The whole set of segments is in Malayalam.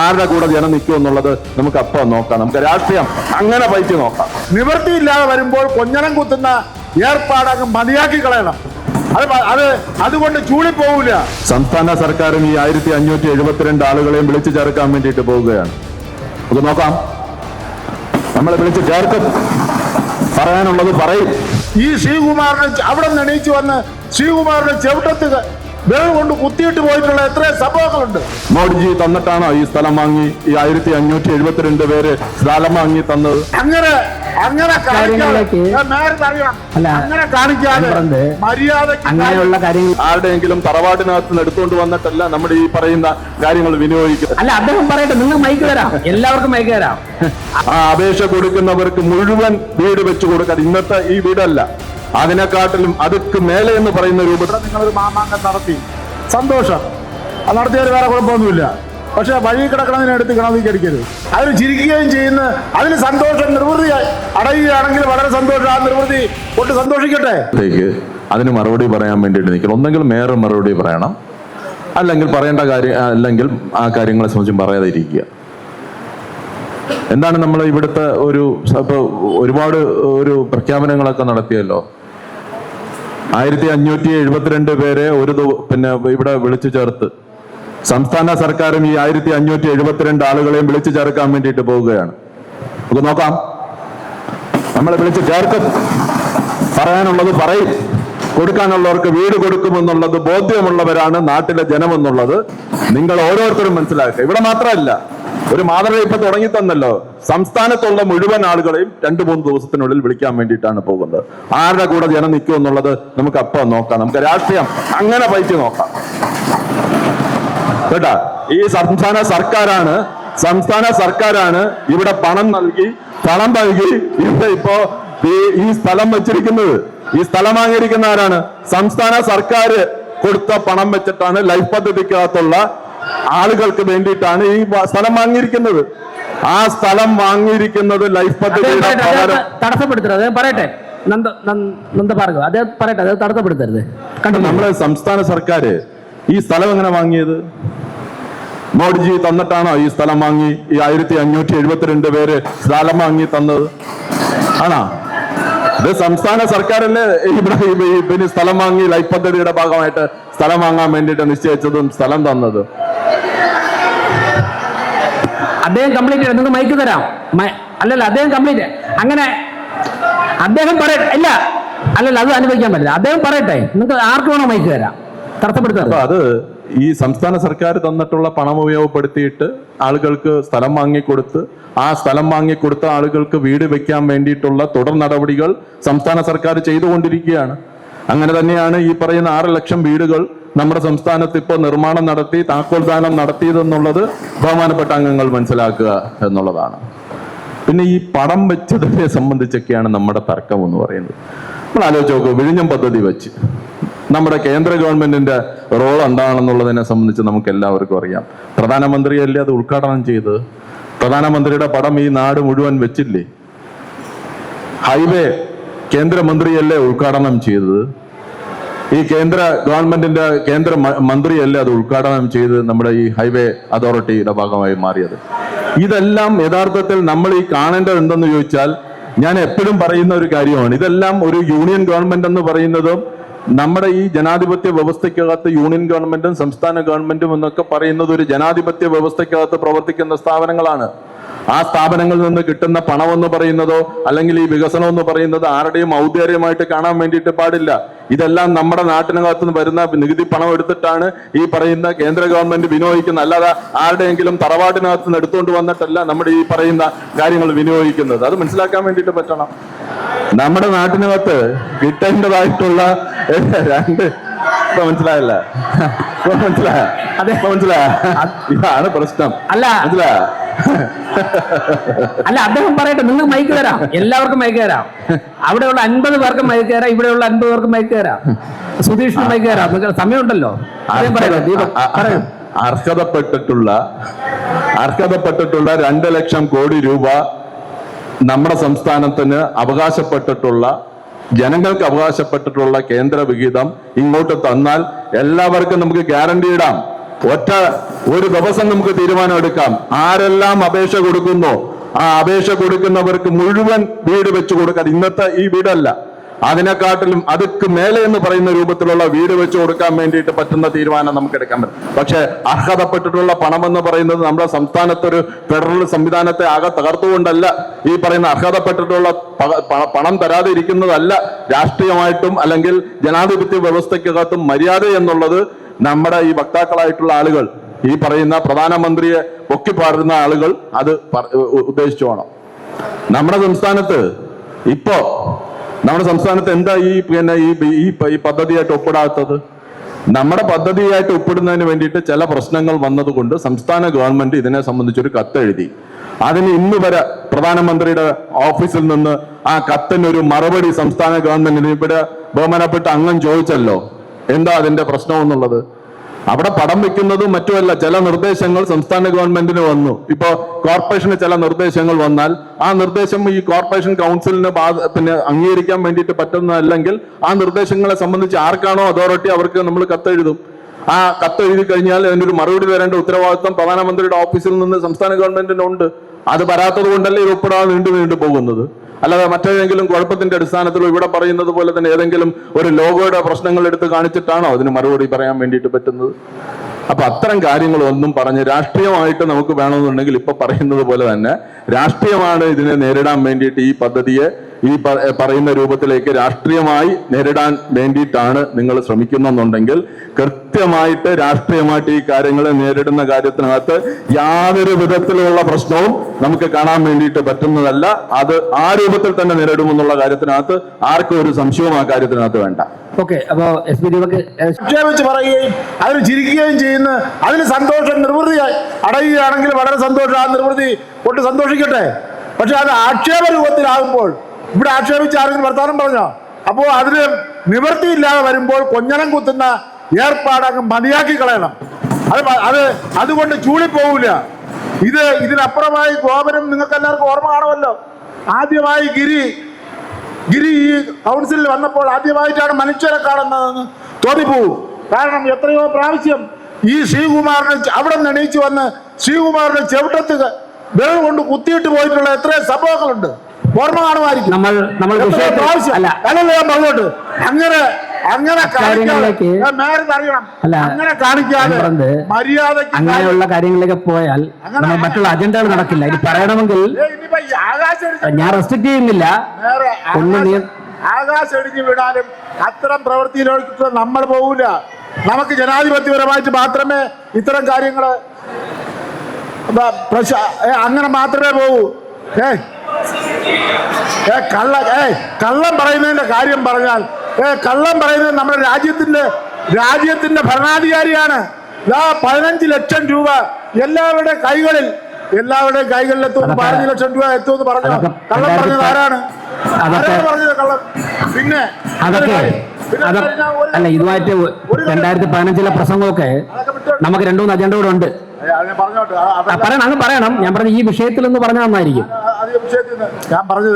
ആരുടെ കൂടെ ജനം നിൽക്കും എന്നുള്ളത് നമുക്ക് അപ്പം നോക്കാം. നമുക്ക് രാഷ്ട്രീയം അങ്ങനെ പറ്റി നോക്കാം. നിവൃത്തിയില്ലാതെ വരുമ്പോൾ കൊഞ്ഞനം കുത്തുന്ന ഏർപ്പാടങ്ങ് മതിയാക്കി കളയണം. അതുകൊണ്ട് ചൂടിപ്പോവില്ല. സംസ്ഥാന സർക്കാരും ഈ 1572 ആളുകളെയും വിളിച്ചു ചേർക്കാൻ വേണ്ടിയിട്ട് പോവുകയാണ്. അത് നോക്കാം. നമ്മളെ വിളിച്ച് ചേർക്കും, പറയാനുള്ളത് പറയും. ഈ ശ്രീകുമാറിന് അവിടെ നിന്ന് എണീച്ചു വന്ന് ശ്രീകുമാറിന്റെ ചെവിട്ടത്ത് വിരൽ കൊണ്ട് കുത്തിയിട്ട് പോയിട്ടുള്ള എത്രയോ സംഭവങ്ങളുണ്ട്. മോഡിജി തന്നിട്ടാണോ ഈ സ്ഥലം വാങ്ങി ഈ 1572 പേര് സ്ഥലം വാങ്ങി തന്നത്? അങ്ങനെ കാണിക്കാതെ മര്യാദയ്ക്ക് അങ്ങനെയുള്ള കാര്യങ്ങൾ ആരുടെയെങ്കിലും തറവാട്ടിനകത്ത് നിന്ന് എടുത്തുകൊണ്ട് വന്നിട്ടല്ല നമ്മുടെ ഈ പറയുന്ന കാര്യങ്ങൾ വിനിയോഗിക്കുന്നത്. അല്ല, അദ്ദേഹം പറയട്ടെ, നിങ്ങൾ മൈക്ക് തരാം, എല്ലാവർക്കും മൈക്ക് തരാം. ആ അപേക്ഷ കൊടുക്കുന്നവർക്ക് മുഴുവൻ വീട് വെച്ചു കൊടുക്കാൻ. ഇന്നത്തെ ഈ വീടല്ല, അതിനെക്കാട്ടിലും അതുക്ക് മേലെ എന്ന് പറയുന്ന രൂപത്തിൽ നിങ്ങളൊരു മാമാങ്കം നടത്തി, സന്തോഷം. അത് നടത്തിയാൽ വേറെ കുഴപ്പമൊന്നുമില്ല. പക്ഷെ വഴി കിടക്കണതിനെടുത്ത് കിണതിക്ക് അടിക്കരുത്. അതിന് ചിരിക്കുകയും ചെയ്യുന്ന അതിന് സന്തോഷം നിർവൃതി അടയുകയാണെങ്കിൽ വളരെ സന്തോഷം. ആ നിർവൃതി കൊണ്ട് സന്തോഷിക്കട്ടെ. അതിന് മറുപടി പറയാൻ വേണ്ടിയിട്ട് നിൽക്കണം. ഒന്നെങ്കിൽ മേയർ മറുപടി പറയണം, അല്ലെങ്കിൽ പറയേണ്ട കാര്യം, അല്ലെങ്കിൽ ആ കാര്യങ്ങളെ സംബന്ധിച്ചും പറയാതെ ഇരിക്കുക. എന്താണ് നമ്മൾ ഇവിടുത്തെ ഒരുപാട് പ്രഖ്യാപനങ്ങളൊക്കെ നടത്തിയല്ലോ. 1572 പേരെ ഇവിടെ വിളിച്ചു ചേർത്ത് സംസ്ഥാന സർക്കാരും ഈ 1572 ആളുകളെയും വിളിച്ചു ചേർക്കാൻ വേണ്ടിയിട്ട് പോവുകയാണ്. നമുക്ക് നോക്കാം. നമ്മളെ വിളിച്ച് ചേർക്കും, പറയാനുള്ളത് പറയും. കൊടുക്കാനുള്ളവർക്ക് വീട് കൊടുക്കുമെന്നുള്ളത് ബോധ്യമുള്ളവരാണ് നാട്ടിലെ ജനമെന്നുള്ളത് നിങ്ങൾ ഓരോരുത്തരും മനസ്സിലാക്കുക. ഇവിടെ മാത്രമല്ല, ഒരു മാതൃക ഇപ്പൊ തുടങ്ങി തന്നല്ലോ. സംസ്ഥാനത്തുള്ള മുഴുവൻ ആളുകളെയും 2-3 ദിവസത്തിനുള്ളിൽ വിളിക്കാൻ വേണ്ടിയിട്ടാണ് പോകുന്നത്. ആരുടെ കൂടെ ജനം നിൽക്കും എന്നുള്ളത് നമുക്ക് അപ്പം നോക്കാം. നമുക്ക് രാഷ്ട്രീയം അങ്ങനെ പറ്റി നോക്കാം കേട്ടാ. ഈ സംസ്ഥാന സർക്കാരാണ് ഇവിടെ പണം നൽകി ഇവിടെ ഇപ്പോ ഈ സ്ഥലം വെച്ചിരിക്കുന്നത്. ഈ സ്ഥലം വാങ്ങിയിരിക്കുന്ന ആരാണ്? സംസ്ഥാന സർക്കാർ കൊടുത്ത പണം വെച്ചിട്ടാണ് ലൈഫ് പദ്ധതിക്കകത്തുള്ള ആളുകൾക്ക് വേണ്ടിയിട്ടാണ് ഈ സ്ഥലം വാങ്ങിയിരിക്കുന്നത്. ആ സ്ഥലം വാങ്ങിയിരിക്കുന്നത് ലൈഫ് പദ്ധതിയുടെ തടസ്സപ്പെടുത്തരുത്, പറയട്ടെ. തടസ്സപ്പെടുത്തരുത്. നമ്മളെ സംസ്ഥാന സർക്കാർ ഈ സ്ഥലം എങ്ങനെ വാങ്ങിയത്? മോഡിജി തന്നിട്ടാണോ ഈ സ്ഥലം വാങ്ങി ഈ 1572 പേര് സ്ഥലം വാങ്ങി തന്നത്? ആണോ? ഇത് സംസ്ഥാന സർക്കാരല്ലേ ഇവിടെ പിന്നെ സ്ഥലം വാങ്ങി ലൈഫ് പദ്ധതിയുടെ ഭാഗമായിട്ട് സ്ഥലം വാങ്ങാൻ വേണ്ടിയിട്ട് നിശ്ചയിച്ചതും സ്ഥലം തന്നതും. അദ്ദേഹം കംപ്ലീറ്റ് നിങ്ങൾക്ക് മൈക്ക് തരാം. അല്ലല്ല, അദ്ദേഹം കംപ്ലീറ്റ് അങ്ങനെ അദ്ദേഹം പറയട്ടെ. ഇല്ല, അല്ലല്ല, അത് അനുഭവിക്കാൻ പറ്റില്ല. അദ്ദേഹം പറയട്ടെ, നിങ്ങൾക്ക് ആർക്ക് വേണോ മൈക്ക് തരാം. തടസ്സപ്പെടുത്താം. അത് ഈ സംസ്ഥാന സർക്കാർ തന്നിട്ടുള്ള പണം ഉപയോഗപ്പെടുത്തിയിട്ട് ആളുകൾക്ക് സ്ഥലം വാങ്ങിക്കൊടുത്ത് ആ സ്ഥലം വാങ്ങിക്കൊടുത്ത ആളുകൾക്ക് വീട് വെക്കാൻ വേണ്ടിയിട്ടുള്ള തുടർ നടപടികൾ സംസ്ഥാന സർക്കാർ ചെയ്തുകൊണ്ടിരിക്കുകയാണ്. അങ്ങനെ തന്നെയാണ് ഈ പറയുന്ന 6 ലക്ഷം വീടുകൾ നമ്മുടെ സംസ്ഥാനത്ത് ഇപ്പോൾ നിർമ്മാണം നടത്തി താക്കോൽദാനം നടത്തിയതെന്നുള്ളത് ബഹുമാനപ്പെട്ട അംഗങ്ങൾ മനസ്സിലാക്കുക എന്നുള്ളതാണ്. പിന്നെ ഈ പണം വെച്ചതിനെ സംബന്ധിച്ചൊക്കെയാണ് നമ്മുടെ തർക്കം എന്ന് പറയുന്നത്. നമ്മൾ ആലോചിച്ച് നോക്കൂ, വിഴിഞ്ഞം പദ്ധതി വെച്ച് നമ്മുടെ കേന്ദ്ര ഗവൺമെന്റിന്റെ റോൾ എന്താണെന്നുള്ളതിനെ സംബന്ധിച്ച് നമുക്ക് എല്ലാവർക്കും അറിയാം. പ്രധാനമന്ത്രിയല്ലേ അത് ഉദ്ഘാടനം ചെയ്തത്. പ്രധാനമന്ത്രിയുടെ പടം ഈ നാട് മുഴുവൻ വെച്ചില്ലേ. ഹൈവേ കേന്ദ്രമന്ത്രിയല്ലേ ഉദ്ഘാടനം ചെയ്തത്. ഈ കേന്ദ്ര ഗവൺമെന്റിന്റെ കേന്ദ്ര മന്ത്രിയല്ലേ അത് ഉദ്ഘാടനം ചെയ്ത് നമ്മുടെ ഈ ഹൈവേ അതോറിറ്റിയുടെ ഭാഗമായി മാറിയത്. ഇതെല്ലാം യഥാർത്ഥത്തിൽ നമ്മൾ ഈ കാണേണ്ടത് എന്തെന്ന് ചോദിച്ചാൽ, ഞാൻ എപ്പോഴും പറയുന്ന ഒരു കാര്യമാണ്. ഇതെല്ലാം ഒരു യൂണിയൻ ഗവൺമെന്റ് എന്ന് പറയുന്നതും നമ്മുടെ ഈ ജനാധിപത്യ വ്യവസ്ഥയ്ക്കകത്ത് യൂണിയൻ ഗവൺമെന്റും സംസ്ഥാന ഗവൺമെന്റും എന്നൊക്കെ പറയുന്നത് ഒരു ജനാധിപത്യ വ്യവസ്ഥയ്ക്കകത്ത് പ്രവർത്തിക്കുന്ന സ്ഥാപനങ്ങളാണ്. ആ സ്ഥാപനങ്ങളിൽ നിന്ന് കിട്ടുന്ന പണം എന്ന് പറയുന്നതോ അല്ലെങ്കിൽ ഈ വികസനം എന്ന് പറയുന്നത് ആരുടെയും ഔദാര്യമായിട്ട് കാണാൻ വേണ്ടിയിട്ട് പാടില്ല. ഇതെല്ലാം നമ്മുടെ നാട്ടിനകത്ത് നിന്ന് വരുന്ന നികുതി പണം എടുത്തിട്ടാണ് ഈ പറയുന്ന കേന്ദ്ര ഗവൺമെന്റ് വിനിയോഗിക്കുന്നത്. അല്ലാതെ ആരുടെയെങ്കിലും തറവാട്ടിനകത്ത് നിന്ന് എടുത്തുകൊണ്ട് വന്നിട്ടല്ല നമ്മുടെ ഈ പറയുന്ന കാര്യങ്ങൾ വിനിയോഗിക്കുന്നത്. അത് മനസ്സിലാക്കാൻ വേണ്ടിയിട്ട് പറ്റണം. നമ്മുടെ നാട്ടിനകത്ത് കിട്ടേണ്ടതായിട്ടുള്ള മനസ്സിലായല്ല മനസ്സിലായ ഇതാണ് പ്രശ്നം. മനസ്സിലായ അല്ല, അദ്ദേഹം പറയട്ടെ, നിങ്ങൾക്ക് മൈക്ക് തരാം, എല്ലാവർക്കും മൈക്ക് തരാം. അവിടെയുള്ള 50 പേർക്ക് മൈക്ക് തരാം, ഇവിടെയുള്ള 50 പേർക്ക് മൈക്ക് തരാം. സുധീഷിന് മൈക്ക് തരാം, നിങ്ങൾക്ക് സമയമുണ്ടല്ലോ. അർഹതപ്പെട്ടിട്ടുള്ള 2 ലക്ഷം കോടി രൂപ നമ്മുടെ സംസ്ഥാനത്തിന് അവകാശപ്പെട്ടിട്ടുള്ള, ജനങ്ങൾക്ക് അവകാശപ്പെട്ടിട്ടുള്ള കേന്ദ്ര വിഹിതം ഇങ്ങോട്ട് തന്നാൽ എല്ലാവർക്കും നമുക്ക് ഗ്യാരണ്ടി ഇടാം. ഒരു ദിവസം നമുക്ക് തീരുമാനം എടുക്കാം. ആരെല്ലാം അപേക്ഷ കൊടുക്കുന്നോ ആ അപേക്ഷ കൊടുക്കുന്നവർക്ക് മുഴുവൻ വീട് വെച്ചു കൊടുക്കാൻ, ഇന്നത്തെ ഈ വീടല്ല, അതിനെക്കാട്ടിലും അതുക്ക് മേലെ എന്ന് പറയുന്ന രൂപത്തിലുള്ള വീട് വെച്ചു കൊടുക്കാൻ വേണ്ടിയിട്ട് പറ്റുന്ന തീരുമാനം നമുക്ക് എടുക്കാൻ പറ്റും. പക്ഷെ അർഹതപ്പെട്ടിട്ടുള്ള പണം എന്ന് പറയുന്നത് നമ്മുടെ സംസ്ഥാനത്തൊരു ഫെഡറൽ സംവിധാനത്തെ ആകെ തകർത്തുകൊണ്ടല്ല ഈ പറയുന്ന അർഹതപ്പെട്ടിട്ടുള്ള പണം തരാതെ ഇരിക്കുന്നതല്ല രാഷ്ട്രീയമായിട്ടും അല്ലെങ്കിൽ ജനാധിപത്യ വ്യവസ്ഥയ്ക്കകത്തും മര്യാദ എന്നുള്ളത് നമ്മുടെ ഈ വക്താക്കളായിട്ടുള്ള ആളുകൾ, ഈ പറയുന്ന പ്രധാനമന്ത്രിയെ പൊക്കിപ്പാടുന്ന ആളുകൾ അത് ഉദ്ദേശിച്ചു വേണം. നമ്മുടെ സംസ്ഥാനത്ത് എന്താ ഈ പദ്ധതിയായിട്ട് ഒപ്പിടാത്തത്? നമ്മുടെ പദ്ധതിയായിട്ട് ഒപ്പിടുന്നതിന് വേണ്ടിയിട്ട് ചില പ്രശ്നങ്ങൾ വന്നതുകൊണ്ട് സംസ്ഥാന ഗവൺമെന്റ് ഇതിനെ സംബന്ധിച്ചൊരു കത്തെഴുതി. അതിന് ഇന്ന് വരെ പ്രധാനമന്ത്രിയുടെ ഓഫീസിൽ നിന്ന് ആ കത്തിനൊരു മറുപടി സംസ്ഥാന ഗവൺമെന്റിന് ഇവിടെ ബഹുമാനപ്പെട്ട അംഗം ചോദിച്ചല്ലോ, എന്താ അതിന്റെ പ്രശ്നം എന്നുള്ളത്. അവിടെ പടം വെക്കുന്നതും മറ്റുമല്ല, ചില നിർദ്ദേശങ്ങൾ സംസ്ഥാന ഗവൺമെന്റിന് വന്നു. ഇപ്പോ കോർപ്പറേഷന് ചില നിർദ്ദേശങ്ങൾ വന്നാൽ ആ നിർദ്ദേശം ഈ കോർപ്പറേഷൻ കൗൺസിലിന് അംഗീകരിക്കാൻ വേണ്ടിയിട്ട് പറ്റുന്നതല്ലെങ്കിൽ ആ നിർദ്ദേശങ്ങളെ സംബന്ധിച്ച് ആർക്കാണോ അതോറിറ്റി അവർക്ക് നമ്മൾ കത്തെഴുതും. ആ കത്തെഴുതി കഴിഞ്ഞാൽ അതിനൊരു മറുപടി തരേണ്ട ഉത്തരവാദിത്വം പ്രധാനമന്ത്രിയുടെ ഓഫീസിൽ നിന്ന് സംസ്ഥാന ഗവൺമെന്റിനുണ്ട്. അത് വരാത്തത് കൊണ്ടല്ലേ ഇത് ഒപ്പിടാതെ നീണ്ടു പോകുന്നത്. അല്ലാതെ മറ്റേതെങ്കിലും കുഴപ്പത്തിന്റെ അടിസ്ഥാനത്തിലോ ഇവിടെ പറയുന്നത് പോലെ തന്നെ ഏതെങ്കിലും ഒരു ലോഗോയുടെ പ്രശ്നങ്ങൾ എടുത്ത് കാണിച്ചിട്ടാണോ അതിന് മറുപടി പറയാൻ വേണ്ടിയിട്ട് പറ്റുന്നത്? അപ്പൊ അത്തരം കാര്യങ്ങളൊന്നും പറഞ്ഞ് രാഷ്ട്രീയമായിട്ട് നമുക്ക് വേണമെന്നുണ്ടെങ്കിൽ ഇപ്പൊ പറയുന്നത് പോലെ തന്നെ രാഷ്ട്രീയമാണ് ഇതിനെ നേരിടാൻ വേണ്ടിയിട്ട് ഈ പദ്ധതിയെ ഈ പറയുന്ന രൂപത്തിലേക്ക് രാഷ്ട്രീയമായി നേരിടാൻ വേണ്ടിയിട്ടാണ് നിങ്ങൾ ശ്രമിക്കുന്നെന്നുണ്ടെങ്കിൽ കൃത്യമായിട്ട് രാഷ്ട്രീയമായിട്ട് ഈ കാര്യങ്ങളെ നേരിടുന്ന കാര്യത്തിനകത്ത് യാതൊരു വിധത്തിലുള്ള പ്രശ്നവും നമുക്ക് കാണാൻ വേണ്ടിയിട്ട് പറ്റുന്നതല്ല. അത് ആ രൂപത്തിൽ തന്നെ നേരിടുമെന്നുള്ള കാര്യത്തിനകത്ത് ആർക്കും ഒരു സംശയവും ആ കാര്യത്തിനകത്ത് വേണ്ട. ഓക്കെ, അപ്പോ ആക്ഷേപിച്ച് പറയുകയും അതിന് ചിരിക്കുകയും ചെയ്യുന്ന അതിന് സന്തോഷം നിർവൃതി അടയുകയാണെങ്കിൽ വളരെ സന്തോഷം, ആ നിർവൃതി കൊണ്ട് സന്തോഷിക്കട്ടെ. പക്ഷെ അത് ആക്ഷേപ രൂപത്തിലാകുമ്പോൾ ഇവിടെ ആക്ഷേപിച്ച് ആരെങ്കിലും വർത്താനം പറഞ്ഞോ, അപ്പോൾ അതിന് നിവൃത്തിയില്ലാതെ വരുമ്പോൾ കൊഞ്ഞനം കുത്തുന്ന ഏർപ്പാടങ്ങ് മതിയാക്കി കളയണം. അതുകൊണ്ട് ചൂളിപ്പോവില്ല. ഇതിനപ്പുറമായി ഗോപനം നിങ്ങൾക്ക് എല്ലാവർക്കും ഓർമ്മ കാണുമല്ലോ. ആദ്യമായി ഗിരി ഈ കൗൺസിലിൽ വന്നപ്പോൾ ആദ്യമായിട്ടാണ് മനുഷ്യരെ കാണുന്നതെന്ന് തോന്നിപ്പോവും. കാരണം എത്രയോ പ്രാവശ്യം ഈ ശ്രീകുമാറിനെ അവിടെ നിന്ന് എണീച്ചു വന്ന് ശ്രീകുമാറിന്റെ ചെവിട്ടത്ത് വിരൽ കൊണ്ട് കുത്തിയിട്ട് പോയിട്ടുള്ള എത്രയോ സംഭവങ്ങളുണ്ട്, ഓർമ്മ കാണുമായിരിക്കും. പറഞ്ഞോട്ട് അങ്ങനെയുള്ള കാര്യങ്ങളിലേക്ക് പോയാൽ മറ്റുള്ള അജണ്ടകൾ നടക്കില്ല. ഇത് പറയണമെങ്കിൽ ഞാൻ റെസ്ട്രിക്ട് ചെയ്യുന്നില്ല. ആകാശടിഞ്ഞു വിടാനും അത്തരം പ്രവൃത്തിയിലേക്ക് നമ്മൾ പോകില്ല. നമുക്ക് ജനാധിപത്യപരമായിട്ട് മാത്രമേ ഇത്തരം കാര്യങ്ങള് അങ്ങനെ മാത്രമേ പോകൂ. കള്ളം പറയുന്നതിന്റെ കാര്യം പറഞ്ഞാൽ കള്ളം പറയുന്നത് നമ്മുടെ രാജ്യത്തിന്റെ ഭരണാധികാരിയാണ്. 15 ലക്ഷം രൂപ എല്ലാവരുടെയും കൈകളിൽ എത്തുമെന്ന് 15 ലക്ഷം രൂപ എത്തുമെന്ന് പറഞ്ഞു. കള്ളം പറഞ്ഞത് ആരാണ് പറഞ്ഞത്? കള്ളം പിന്നെ അല്ല, ഇതുമായിട്ട് 2015 പ്രസംഗമൊക്കെ നമുക്ക് 2-3 അജണ്ട കൂടെ ഉണ്ട്. പറയണം. ഞാൻ പറഞ്ഞ ഈ വിഷയത്തിൽ എന്ന് പറഞ്ഞാൽ നന്നായിരിക്കും.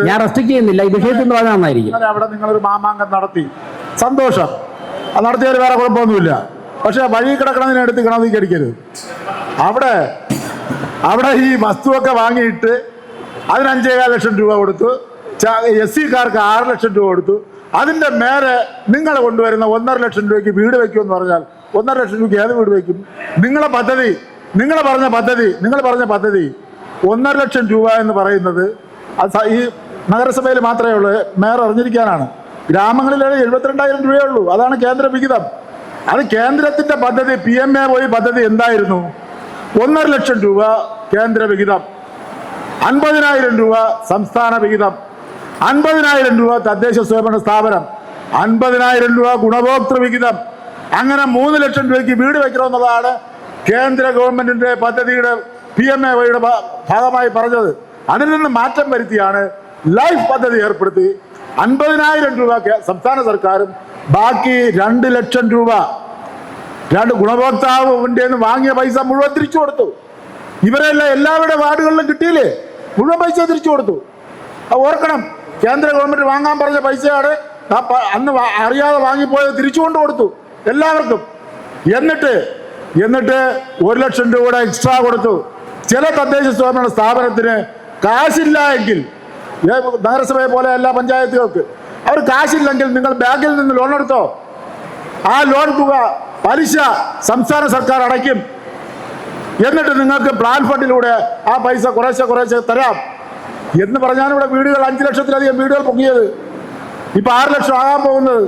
ഞാൻ റെസ്ട്രിക്ട് ചെയ്യുന്നില്ല, ഈ വിഷയത്തിൽ എന്ന് പറഞ്ഞാൽ നന്നായിരിക്കും. അവിടെ നിങ്ങളൊരു മാമാങ്കം നടത്തി, സന്തോഷം, അത് നടത്തിയവർ വേറെ കുഴപ്പമൊന്നുമില്ല. പക്ഷെ വഴി കിടക്കണതിനെടുത്ത് കിണതിക്ക് അടിക്കരുത്. അവിടെ ഈ വസ്തുവൊക്കെ വാങ്ങിയിട്ട് അതിന് 5.25 ലക്ഷം രൂപ കൊടുത്തു, SC-കാർക്ക് 6 ലക്ഷം രൂപ കൊടുത്തു. അതിന്റെ മേലെ നിങ്ങൾ കൊണ്ടുവരുന്ന 1.5 ലക്ഷം രൂപയ്ക്ക് വീട് വെക്കുമെന്ന് പറഞ്ഞാൽ 1.5 ലക്ഷം രൂപയ്ക്ക് ഏത് വീട് വെക്കും? നിങ്ങൾ പറഞ്ഞ പദ്ധതി 1.5 ലക്ഷം രൂപ എന്ന് പറയുന്നത് ഈ നഗരസഭയിൽ മാത്രമേ ഉള്ളൂ. മേയർ അറിഞ്ഞിരിക്കാനാണ്. ഗ്രാമങ്ങളിൽ 72,000 രൂപയേ ഉള്ളൂ. അതാണ് കേന്ദ്ര വിഹിതം. അത് കേന്ദ്രത്തിന്റെ പദ്ധതി. PMAY പദ്ധതി എന്തായിരുന്നു? 1.5 ലക്ഷം രൂപ കേന്ദ്ര വിഹിതം, 50,000 രൂപ സംസ്ഥാന വിഹിതം, 50,000 രൂപ തദ്ദേശ സ്വയംഭരണ സ്ഥാപനം, 50,000 രൂപ ഗുണഭോക്തൃ വിഹിതം. അങ്ങനെ 3 ലക്ഷം രൂപയ്ക്ക് വീട് വെക്കണമെന്നുള്ളതാണ് കേന്ദ്ര ഗവൺമെന്റിന്റെ പദ്ധതിയുടെ PMAYയുടെ ഭാഗമായി പറഞ്ഞത്. അതിൽ നിന്ന് മാറ്റം വരുത്തിയാണ് ലൈഫ് പദ്ധതി ഏർപ്പെടുത്തി 50,000 രൂപ സംസ്ഥാന സർക്കാരും ബാക്കി 2 ലക്ഷം രൂപ ഗുണഭോക്താവിന്റെ വാങ്ങിയ പൈസ മുഴുവൻ തിരിച്ചു കൊടുത്തു. ഇവരെല്ലാം എല്ലാവരുടെ വാർഡുകളിലും കിട്ടിയില്ലേ? മുഴുവൻ പൈസ തിരിച്ചു കൊടുത്തു. ഓർക്കണം, കേന്ദ്ര ഗവൺമെന്റ് വാങ്ങാൻ പറഞ്ഞ പൈസയാണ് അന്ന് അറിയാതെ വാങ്ങിപ്പോയത് തിരിച്ചു കൊണ്ട് കൊടുത്തു എല്ലാവർക്കും. എന്നിട്ട് എന്നിട്ട് 1 ലക്ഷം രൂപയുടെ എക്സ്ട്രാ കൊടുത്തു. ചില തദ്ദേശ സ്വയംഭരണ സ്ഥാപനത്തിന് കാശില്ല എങ്കിൽ, നഗരസഭയെ പോലെ എല്ലാ പഞ്ചായത്തുകൾക്ക് അവർ കാശില്ലെങ്കിൽ നിങ്ങൾ ബാങ്കിൽ നിന്ന് ലോൺ എടുത്തോ. ആ ലോൺ തുക പലിശ സംസ്ഥാന സർക്കാർ അടയ്ക്കും. എന്നിട്ട് നിങ്ങൾക്ക് പ്ലാൻ ഫണ്ടിലൂടെ ആ പൈസ കുറേശ്ശെ തരാം എന്ന് പറഞ്ഞാണ് ഇവിടെ വീടുകൾ 5 ലക്ഷത്തിലധികം വീടുകൾ പൊങ്ങിയത്. ഇപ്പൊ 6 ലക്ഷം ആകാൻ പോകുന്നത്.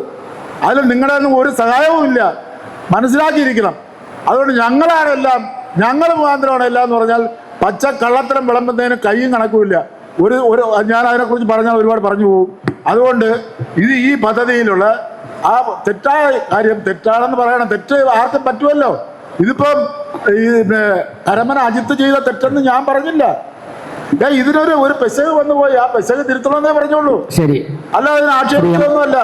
അതിൽ നിങ്ങളുടെ ഒന്നും ഒരു സഹായവും ഇല്ല, മനസ്സിലാക്കിയിരിക്കണം. അതുകൊണ്ട് ഞങ്ങൾ മുഖാന്തരമാണ് എല്ലാം എന്ന് പറഞ്ഞാൽ പച്ച കള്ളത്തരം വിളമ്പുന്നതിന് കയ്യും കണക്കുമില്ല. ഞാൻ അതിനെക്കുറിച്ച് പറഞ്ഞാൽ ഒരുപാട് പറഞ്ഞു പോകും. അതുകൊണ്ട് ഈ പദ്ധതിയിലുള്ള ആ തെറ്റായ കാര്യം തെറ്റാണെന്ന് പറയണം. തെറ്റ് ആർക്കും പറ്റുമല്ലോ. ഇതിപ്പം കരമന അജിത്ത് ചെയ്ത തെറ്റെന്ന് ഞാൻ പറഞ്ഞില്ല. ഇതിനൊരു പെശക് വന്നു പോയി, ആ പെശക് തിരുത്തണമെന്നേ പറഞ്ഞോളൂ. ശരി, അല്ല അതിന് ആക്ഷേപിച്ചൊന്നുമല്ല.